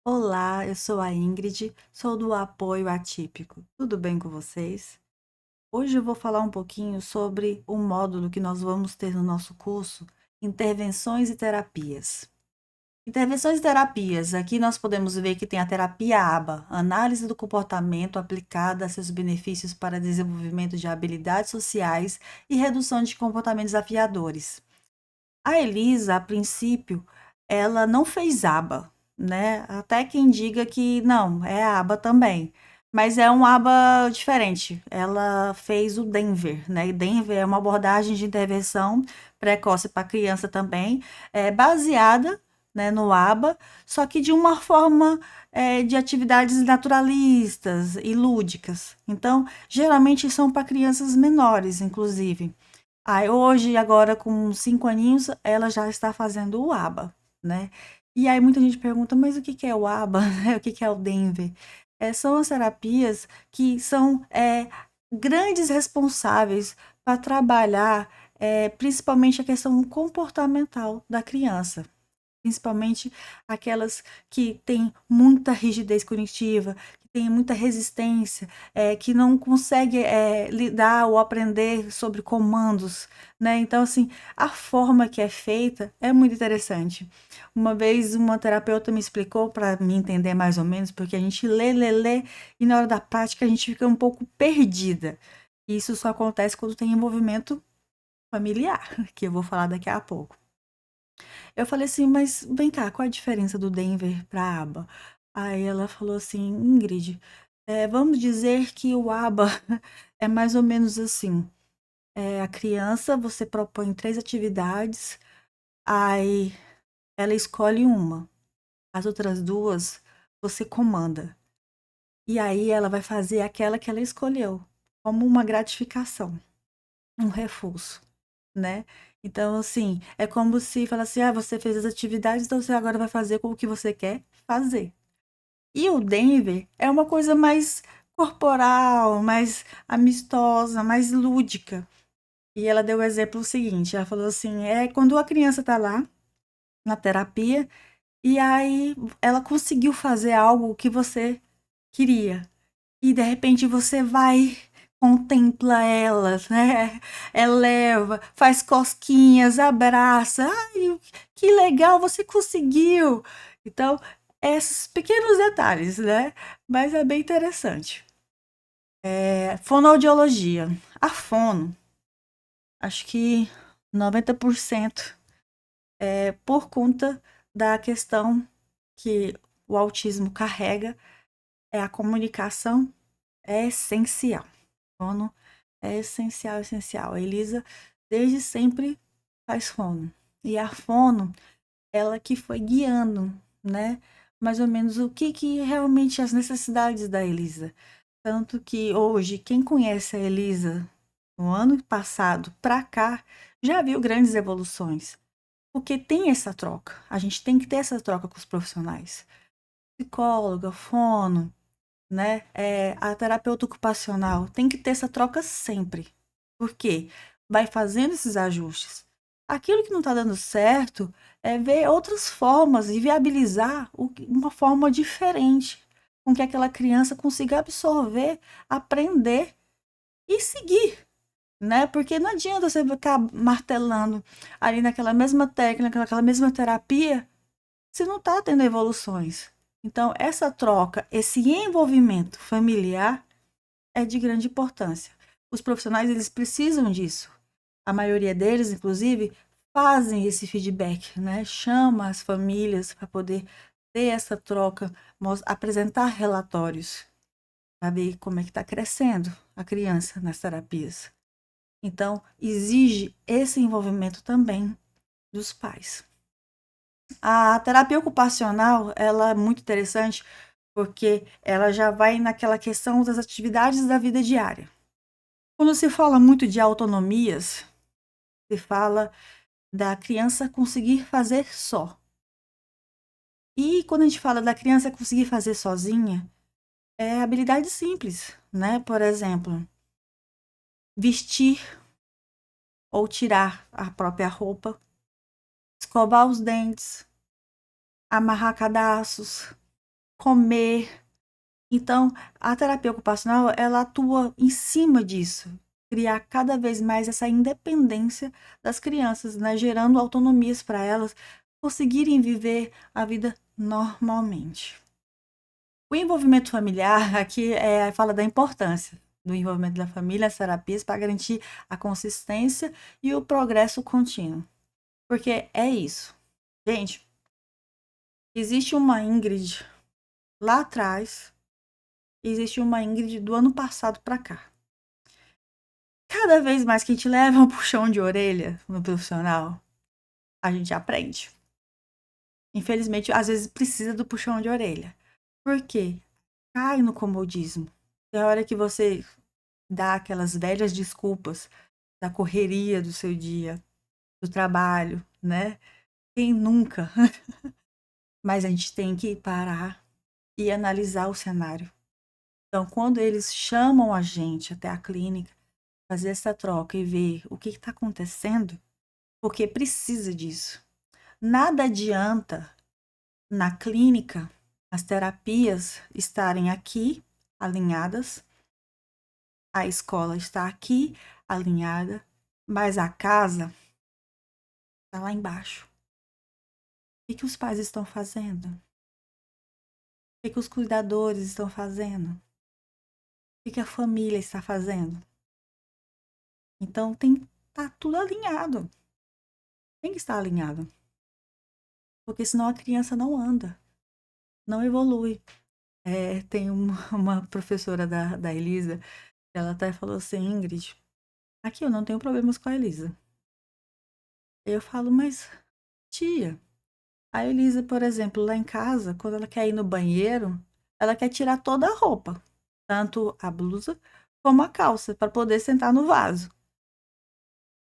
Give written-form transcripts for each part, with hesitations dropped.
Olá, eu sou a Ingrid, sou do Apoio Atípico. Tudo bem com vocês? Hoje eu vou falar um pouquinho sobre o módulo que nós vamos ter no nosso curso, Intervenções e Terapias. Intervenções e terapias. Aqui nós podemos ver que tem a terapia ABA, Análise do Comportamento aplicada a seus benefícios para desenvolvimento de habilidades sociais e redução de comportamentos desafiadores. A Elisa, a princípio, ela não fez aba, né? Até quem diga que não, é aba também. Mas é um aba diferente. Ela fez o Denver, né? E Denver é uma abordagem de intervenção precoce para criança também, baseada, né, no aba, só que de uma forma de atividades naturalistas e lúdicas. Então, geralmente são para crianças menores, inclusive. Aí hoje, agora com 5 aninhos, ela já está fazendo o ABA, né? E aí muita gente pergunta, mas o que que é o ABA, né? O que que é o Denver? São as terapias que são grandes responsáveis para trabalhar principalmente a questão comportamental da criança. Principalmente aquelas que têm muita rigidez cognitiva, que têm muita resistência, que não conseguem lidar ou aprender sobre comandos, né? Então, assim, a forma que é feita é muito interessante. Uma vez uma terapeuta me explicou para me entender mais ou menos, porque a gente lê, e na hora da prática a gente fica um pouco perdida. E isso só acontece quando tem envolvimento familiar, que eu vou falar daqui a pouco. Eu falei assim, mas vem cá, qual a diferença do Denver para ABA? Aí ela falou assim, Ingrid, vamos dizer que o ABA é mais ou menos assim. A criança, você propõe 3 atividades, aí ela escolhe uma. As outras duas, você comanda. E aí ela vai fazer aquela que ela escolheu, como uma gratificação, um reforço, né? Então, assim, é como se falasse, você fez as atividades, então você agora vai fazer com o que você quer fazer. E o Denver é uma coisa mais corporal, mais amistosa, mais lúdica. E ela deu o exemplo seguinte, ela falou assim, quando a criança tá lá na terapia e aí ela conseguiu fazer algo que você queria. E de repente você vai, contempla ela, né? Eleva, faz cosquinhas, abraça. Ai, que legal, você conseguiu. Então, esses pequenos detalhes, né? Mas é bem interessante. Fonoaudiologia. A fono, acho que 90% é por conta da questão que o autismo carrega, a comunicação é essencial. Fono é essencial, essencial. A Elisa, desde sempre, faz fono. E a fono, ela que foi guiando, né? Mais ou menos o que realmente as necessidades da Elisa. Tanto que hoje, quem conhece a Elisa no ano passado para cá, já viu grandes evoluções. Porque tem essa troca. A gente tem que ter essa troca com os profissionais. Psicóloga, fono, né? A terapeuta ocupacional tem que ter essa troca sempre. Por quê? Vai fazendo esses ajustes. Aquilo que não está dando certo é ver outras formas e viabilizar uma forma diferente, com que aquela criança consiga absorver, aprender e seguir, né? Porque não adianta você ficar martelando ali naquela mesma técnica, naquela mesma terapia, se não está tendo evoluções. Então, essa troca, esse envolvimento familiar é de grande importância. Os profissionais, eles precisam disso. A maioria deles, inclusive, fazem esse feedback, né? Chama as famílias para poder ter essa troca, apresentar relatórios, para ver como é que está crescendo a criança nas terapias. Então, exige esse envolvimento também dos pais. A terapia ocupacional, ela é muito interessante porque ela já vai naquela questão das atividades da vida diária. Quando se fala muito de autonomias, se fala da criança conseguir fazer só. E quando a gente fala da criança conseguir fazer sozinha, é habilidade simples, né? Por exemplo, vestir ou tirar a própria roupa, escovar os dentes, amarrar cadastros, comer. Então, a terapia ocupacional, ela atua em cima disso, criar cada vez mais essa independência das crianças, né, gerando autonomias para elas conseguirem viver a vida normalmente. O envolvimento familiar aqui fala da importância do envolvimento da família nas terapias para garantir a consistência e o progresso contínuo. Porque é isso. Gente, existe uma Ingrid lá atrás, existe uma Ingrid do ano passado para cá. Cada vez mais que a gente leva um puxão de orelha no profissional, a gente aprende. Infelizmente, às vezes precisa do puxão de orelha. Por quê? Cai no comodismo. Tem hora que você dá aquelas velhas desculpas da correria do seu dia, do trabalho, né? Quem nunca? Mas a gente tem que parar e analisar o cenário. Então, quando eles chamam a gente até a clínica, fazer essa troca e ver o que está acontecendo, porque precisa disso. Nada adianta na clínica as terapias estarem aqui alinhadas, a escola está aqui alinhada, mas a casa está lá embaixo. O que os pais estão fazendo? O que os cuidadores estão fazendo? O que a família está fazendo? Então tem que estar tudo alinhado. Tem que estar alinhado. Porque senão a criança não anda, não evolui. Tem uma professora da Elisa, ela até falou assim, Ingrid, aqui eu não tenho problemas com a Elisa. Eu falo, mas tia, a Elisa, por exemplo, lá em casa, quando ela quer ir no banheiro, ela quer tirar toda a roupa, tanto a blusa como a calça, para poder sentar no vaso.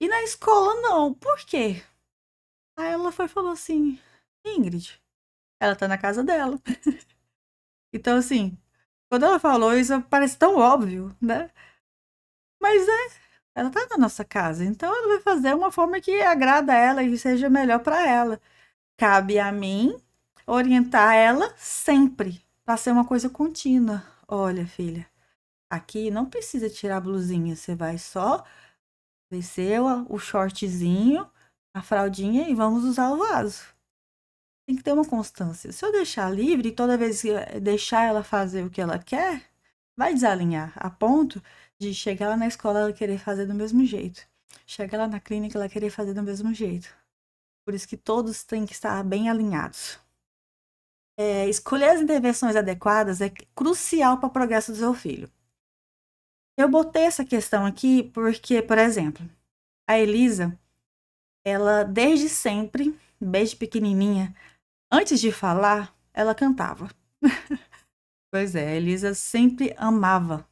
E na escola não, por quê? Aí ela falou assim, Ingrid, ela tá na casa dela. Então, assim, quando ela falou isso, parece tão óbvio, né? Mas ela tá na nossa casa, então ela vai fazer uma forma que agrada a ela e seja melhor para ela. Cabe a mim orientar ela sempre, para ser uma coisa contínua. Olha, filha, aqui não precisa tirar a blusinha, você vai só descer o shortzinho, a fraldinha e vamos usar o vaso. Tem que ter uma constância. Se eu deixar livre, toda vez que deixar ela fazer o que ela quer, vai desalinhar a ponto de chegar lá na escola ela querer fazer do mesmo jeito. Chegar lá na clínica ela querer fazer do mesmo jeito. Por isso que todos têm que estar bem alinhados. Escolher as intervenções adequadas é crucial para o progresso do seu filho. Eu botei essa questão aqui porque, por exemplo, a Elisa, ela desde sempre, desde pequenininha, antes de falar, ela cantava. Pois é, a Elisa sempre amava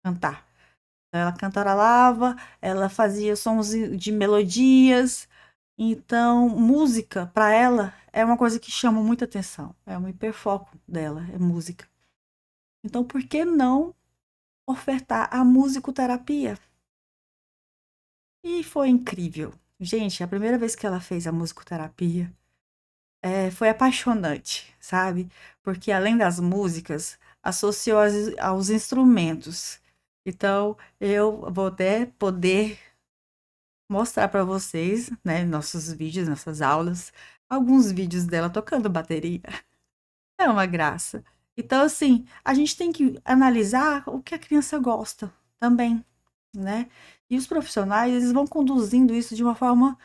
cantar. Ela cantarolava, ela fazia sons de melodias. Então, música para ela é uma coisa que chama muita atenção. É um hiperfoco dela, é música. Então, por que não ofertar a musicoterapia? E foi incrível. Gente, a primeira vez que ela fez a musicoterapia foi apaixonante, sabe? Porque além das músicas, associou aos instrumentos. Então, eu vou até poder mostrar para vocês, né, nossos vídeos, nossas aulas, alguns vídeos dela tocando bateria. É uma graça. Então, assim, a gente tem que analisar o que a criança gosta também, né? E os profissionais, eles vão conduzindo isso de uma forma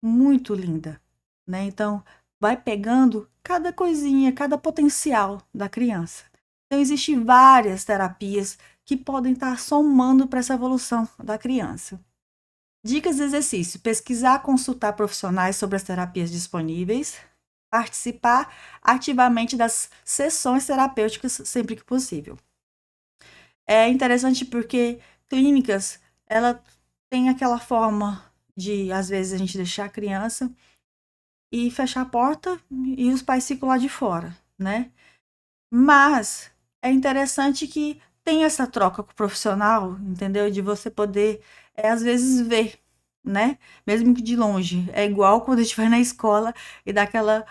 muito linda, né? Então, vai pegando cada coisinha, cada potencial da criança. Então, existem várias terapias que podem estar somando para essa evolução da criança. Dicas de exercício: pesquisar, consultar profissionais sobre as terapias disponíveis, participar ativamente das sessões terapêuticas sempre que possível. É interessante porque clínicas, ela tem aquela forma de, às vezes, a gente deixar a criança e fechar a porta e os pais ficam lá de fora, né? Mas é interessante que tem essa troca com o profissional, entendeu? De você poder, às vezes, ver, né? Mesmo que de longe. É igual quando a gente vai na escola e dá aquela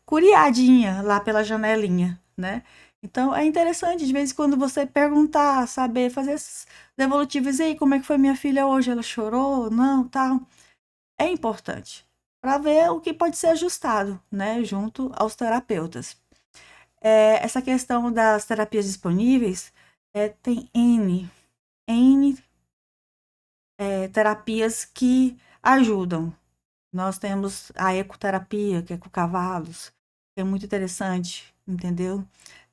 curiadinha lá pela janelinha. né? Então é interessante de vez em quando você perguntar, saber, fazer esses devolutivos. E aí, como é que foi minha filha hoje? Ela chorou? Não, tal. É importante para ver o que pode ser ajustado, né, junto aos terapeutas. Essa questão das terapias disponíveis, tem N terapias que ajudam. Nós temos a ecoterapia, que é com cavalos, que é muito interessante, entendeu?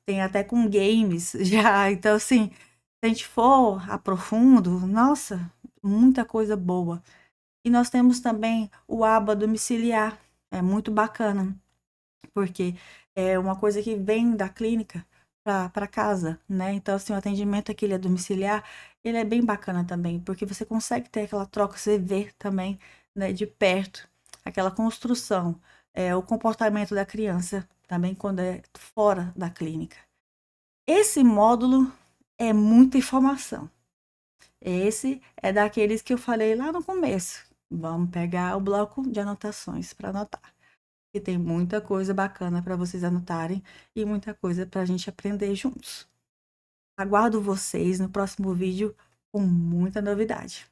Tem até com games já. Então, assim, se a gente for a profundo, nossa, muita coisa boa. E nós temos também o aba domiciliar, é muito bacana, porque é uma coisa que vem da clínica para casa, né? Então, assim, o atendimento aqui ele é domiciliar, ele é bem bacana também, porque você consegue ter aquela troca, você vê também, né, de perto, aquela construção, o comportamento da criança também quando é fora da clínica. Esse módulo é muita informação. Esse é daqueles que eu falei lá no começo. Vamos pegar o bloco de anotações para anotar. E tem muita coisa bacana para vocês anotarem e muita coisa para a gente aprender juntos. Aguardo vocês no próximo vídeo com muita novidade.